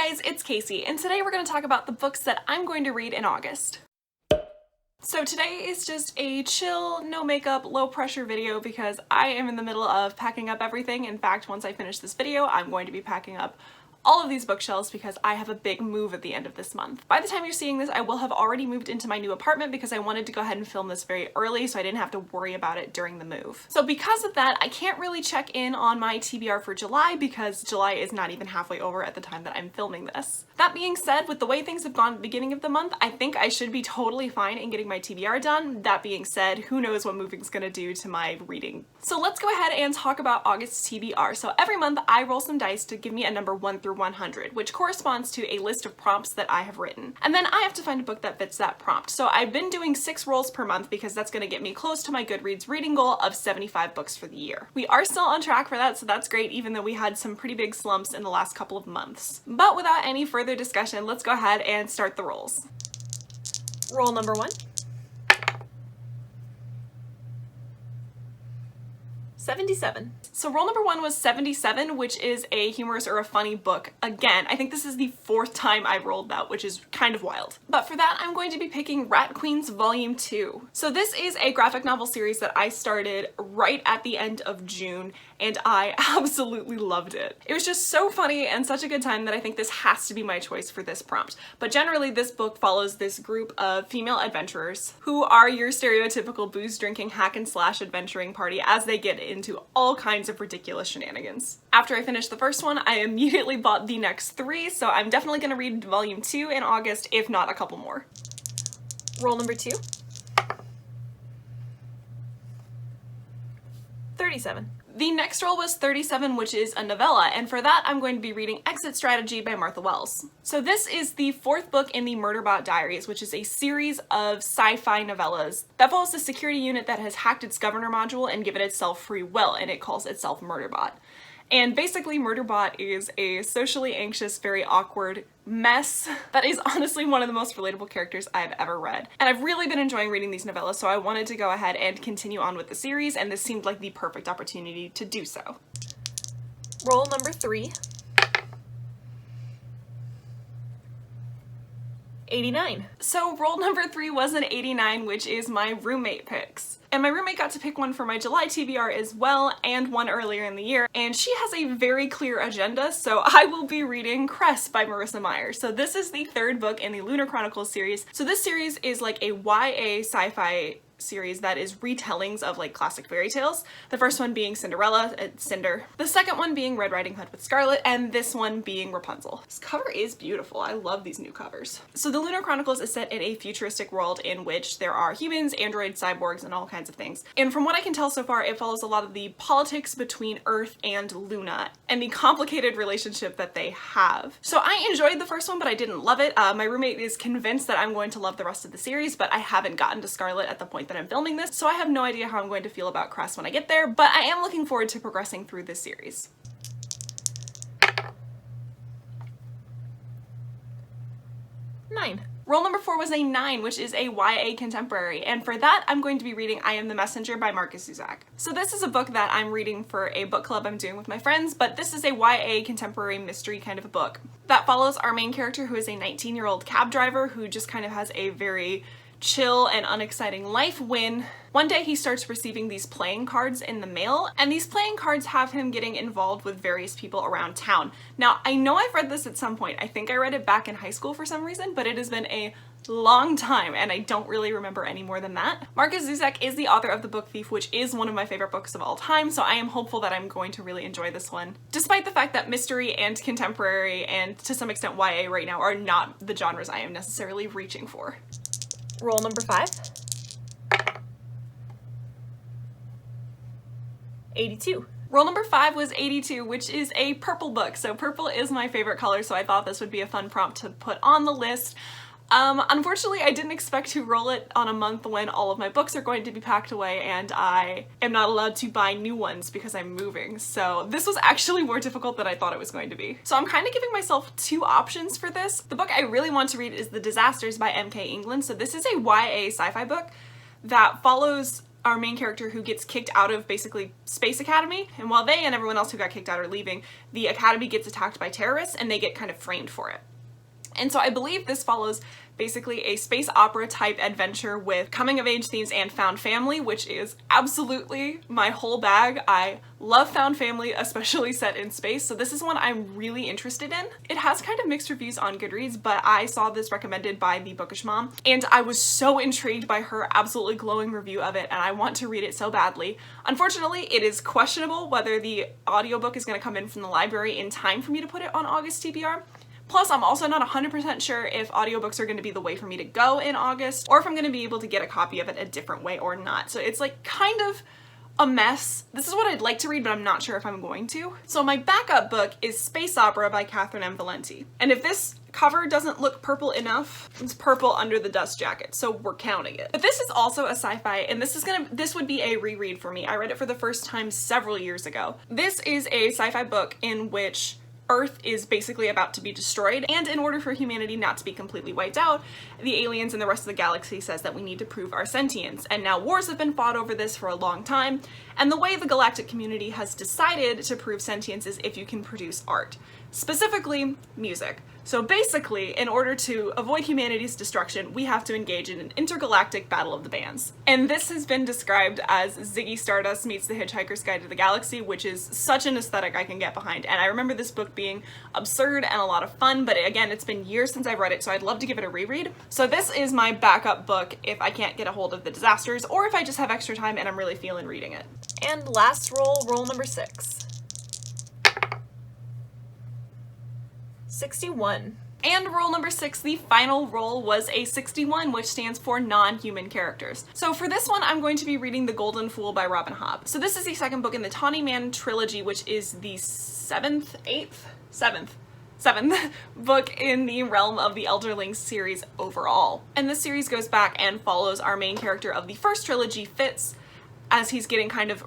guys, it's Casey, and today we're going to talk about the books that I'm going to read in August. So today is just a chill, no makeup, low pressure video because I am in the middle of packing up everything. In fact, once I finish this video, I'm going to be packing up all of these bookshelves because I have a big move at the end of this month. By the time you're seeing this, I will have already moved into my new apartment because I wanted to go ahead and film this very early so I didn't have to worry about it during the move. So because of that, I can't really check in on my TBR for July because July is not even halfway over at the time that I'm filming this. That being said, with the way things have gone at the beginning of the month, I think I should be totally fine in getting my TBR done. That being said, who knows what moving's gonna do to my reading. So let's go ahead and talk about August's TBR. So every month I roll some dice to give me a number 1 through 100, which corresponds to a list of prompts that I have written. And then I have to find a book that fits that prompt. So I've been doing 6 rolls per month because that's gonna get me close to my Goodreads reading goal of 75 books for the year. We are still on track for that, so that's great, even though we had some pretty big slumps in the last couple of months. But without any further discussion, let's go ahead and start the rolls. Roll number 1. 77. So roll number 1 was 77, which is a humorous or a funny book. Again, I think this is the 4th time I rolled that, which is kind of wild. But for that, I'm going to be picking Rat Queens Volume 2. So this is a graphic novel series that I started right at the end of June, and I absolutely loved it. It was just so funny and such a good time that I think this has to be my choice for this prompt. But generally, this book follows this group of female adventurers who are your stereotypical booze-drinking hack-and-slash adventuring party as they get into all kinds of ridiculous shenanigans. After I finished the first one, I immediately bought the next 3, so I'm definitely gonna read Volume 2 in August, if not a couple more. Roll number 2. 37. The next roll was 37, which is a novella, and for that I'm going to be reading Exit Strategy by Martha Wells. So this is the 4th book in the Murderbot Diaries, which is a series of sci-fi novellas that follows the security unit that has hacked its governor module and given itself free will, and it calls itself Murderbot. And basically Murderbot is a socially anxious, very awkward mess that is honestly one of the most relatable characters I've ever read. And I've really been enjoying reading these novellas, so I wanted to go ahead and continue on with the series, and this seemed like the perfect opportunity to do so. Roll number 3. 89. So roll number 3 was an 89, which is my roommate picks. And my roommate got to pick one for my July TBR as well, and one earlier in the year, and she has a very clear agenda, so I will be reading Cress by Marissa Meyer. So this is the 3rd book in the Lunar Chronicles series. So this series is like a YA sci-fi series that is retellings of like classic fairy tales. The first one being Cinderella, Cinder. The second one being Red Riding Hood with Scarlet, and this one being Rapunzel. This cover is beautiful. I love these new covers. So the Lunar Chronicles is set in a futuristic world in which there are humans, androids, cyborgs, and all kinds of things. And from what I can tell so far, it follows a lot of the politics between Earth and Luna and the complicated relationship that they have. So I enjoyed the first one, but I didn't love it. My roommate is convinced that I'm going to love the rest of the series, but I haven't gotten to Scarlet at the point that I'm filming this, so I have no idea how I'm going to feel about Cress when I get there, but I am looking forward to progressing through this series. Nine. Roll number 4 was a 9, which is a YA contemporary, and for that I'm going to be reading I Am the Messenger by Marcus Zusak. So this is a book that I'm reading for a book club I'm doing with my friends, but this is a YA contemporary mystery kind of a book that follows our main character, who is a 19-year-old cab driver who just kind of has a very chill and unexciting life when one day he starts receiving these playing cards in the mail, and these playing cards have him getting involved with various people around town. Now, I know I've read this at some point. I think I read it back in high school for some reason, but it has been a long time and I don't really remember any more than that. Marcus Zusak is the author of The Book Thief, which is one of my favorite books of all time, so I am hopeful that I'm going to really enjoy this one. Despite the fact that mystery and contemporary and to some extent YA right now are not the genres I am necessarily reaching for. Roll number 5. 82. Roll number 5 was 82, which is a purple book. So purple is my favorite color, so I thought this would be a fun prompt to put on the list. Unfortunately, I didn't expect to roll it on a month when all of my books are going to be packed away and I am not allowed to buy new ones because I'm moving. So this was actually more difficult than I thought it was going to be. So I'm kind of giving myself 2 options for this. The book I really want to read is The Disasters by M.K. England. So this is a YA sci-fi book that follows our main character who gets kicked out of basically Space Academy, and while they and everyone else who got kicked out are leaving, the academy gets attacked by terrorists and they get kind of framed for it. And so I believe this follows basically a space opera type adventure with coming of age themes and found family, which is absolutely my whole bag. I love found family, especially set in space, so this is one I'm really interested in. It has kind of mixed reviews on Goodreads, but I saw this recommended by the Bookish Mom, and I was so intrigued by her absolutely glowing review of it, and I want to read it so badly. Unfortunately, it is questionable whether the audiobook is going to come in from the library in time for me to put it on August TBR. Plus, I'm also not 100% sure if audiobooks are going to be the way for me to go in August, or if I'm going to be able to get a copy of it a different way or not. So it's like kind of a mess. This is what I'd like to read, but I'm not sure if I'm going to. So my backup book is Space Opera by Catherine M. Valenti. And if this cover doesn't look purple enough, it's purple under the dust jacket, so we're counting it. But this is also a sci-fi, and this would be a reread for me. I read it for the first time several years ago. This is a sci-fi book in which Earth is basically about to be destroyed, and in order for humanity not to be completely wiped out, the aliens and the rest of the galaxy says that we need to prove our sentience. And now wars have been fought over this for a long time, and the way the galactic community has decided to prove sentience is if you can produce art. Specifically, music. So basically, in order to avoid humanity's destruction, we have to engage in an intergalactic battle of the bands. And this has been described as Ziggy Stardust meets The Hitchhiker's Guide to the Galaxy, which is such an aesthetic I can get behind. And I remember this book being absurd and a lot of fun, but again, it's been years since I've read it, so I'd love to give it a reread. So this is my backup book if I can't get a hold of The Disasters, or if I just have extra time and I'm really feeling reading it. And last roll number 6. 61. And roll number 6, the final roll, was a 61, which stands for non-human characters. So for this one, I'm going to be reading The Golden Fool by Robin Hobb. So this is the second book in the Tawny Man trilogy, which is the seventh book in the realm of the Elderlings series overall. And this series goes back and follows our main character of the first trilogy, Fitz, as he's getting kind of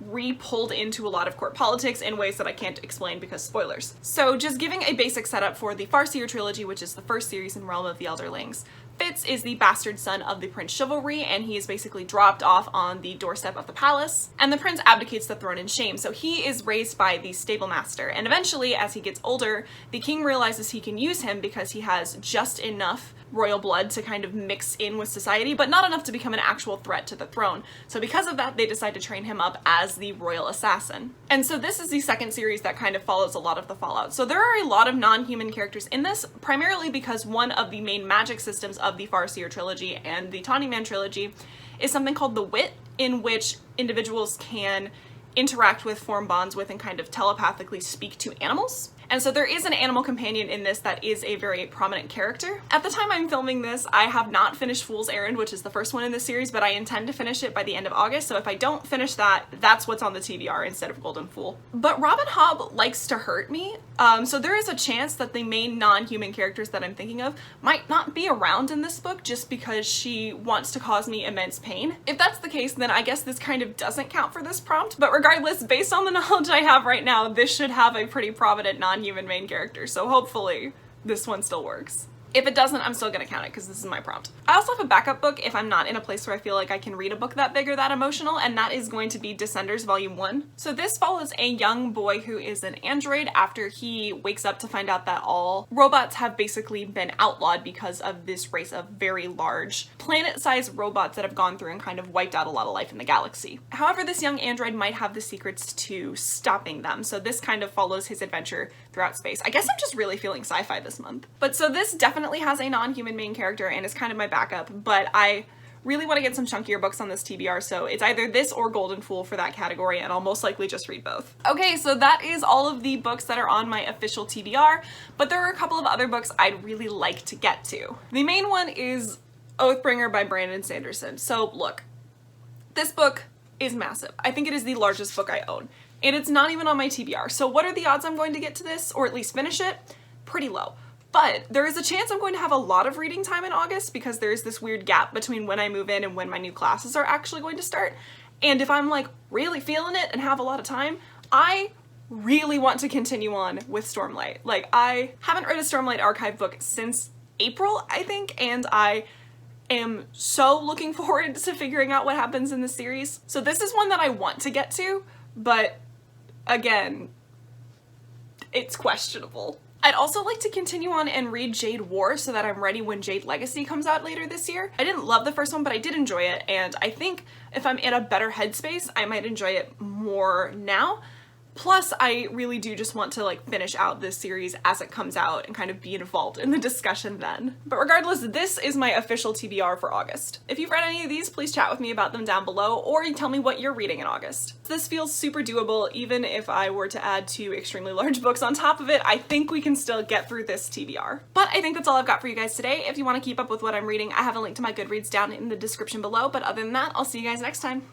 re-pulled into a lot of court politics in ways that I can't explain because spoilers. So just giving a basic setup for the Farseer trilogy, which is the first series in Realm of the Elderlings. Fitz is the bastard son of the Prince Chivalry, and he is basically dropped off on the doorstep of the palace, and the prince abdicates the throne in shame. So he is raised by the stable master, and eventually, as he gets older, the king realizes he can use him because he has just enough royal blood to kind of mix in with society, but not enough to become an actual threat to the throne. So because of that, they decide to train him up as the royal assassin. And so this is the second series that kind of follows a lot of the fallout. So there are a lot of non-human characters in this, primarily because one of the main magic systems of the Farseer trilogy and the Tawny Man trilogy is something called the Wit, in which individuals can interact with, form bonds with, and kind of telepathically speak to animals. And so there is an animal companion in this that is a very prominent character. At the time I'm filming this, I have not finished Fool's Errand, which is the first one in this series, but I intend to finish it by the end of August, so if I don't finish that, that's what's on the TBR instead of Golden Fool. But Robin Hobb likes to hurt me, so there is a chance that the main non-human characters that I'm thinking of might not be around in this book just because she wants to cause me immense pain. If that's the case, then I guess this kind of doesn't count for this prompt, but regardless, based on the knowledge I have right now, this should have a pretty prominent non-human main character, so hopefully this one still works. If it doesn't, I'm still gonna count it because this is my prompt. I also have a backup book if I'm not in a place where I feel like I can read a book that big or that emotional, and that is going to be Descenders Volume 1. So this follows a young boy who is an android after he wakes up to find out that all robots have basically been outlawed because of this race of very large planet-sized robots that have gone through and kind of wiped out a lot of life in the galaxy. However, this young android might have the secrets to stopping them, so this kind of follows his adventure throughout space. I guess I'm just really feeling sci-fi this month. But so this definitely has a non-human main character and is kind of my backup, but I really want to get some chunkier books on this TBR, so it's either this or Golden Fool for that category, and I'll most likely just read both. Okay, so that is all of the books that are on my official TBR, but there are a couple of other books I'd really like to get to. The main one is Oathbringer by Brandon Sanderson. So look, this book is massive. I think it is the largest book I own, and it's not even on my TBR. So what are the odds I'm going to get to this, or at least finish it? Pretty low. But there is a chance I'm going to have a lot of reading time in August because there's this weird gap between when I move in and when my new classes are actually going to start. And if I'm like really feeling it and have a lot of time, I really want to continue on with Stormlight. Like, I haven't read a Stormlight archive book since April, I think, and I am so looking forward to figuring out what happens in the series. So this is one that I want to get to, but again, it's questionable. I'd also like to continue on and read Jade War so that I'm ready when Jade Legacy comes out later this year. I didn't love the first one, but I did enjoy it, and I think if I'm in a better headspace, I might enjoy it more now. Plus, I really do just want to like finish out this series as it comes out and kind of be involved in the discussion then. But regardless, this is my official TBR for August. If you've read any of these, please chat with me about them down below, or you tell me what you're reading in August. This feels super doable. Even if I were to add 2 extremely large books on top of it, I think we can still get through this TBR. But I think that's all I've got for you guys today. If you want to keep up with what I'm reading, I have a link to my Goodreads down in the description below. But other than that, I'll see you guys next time.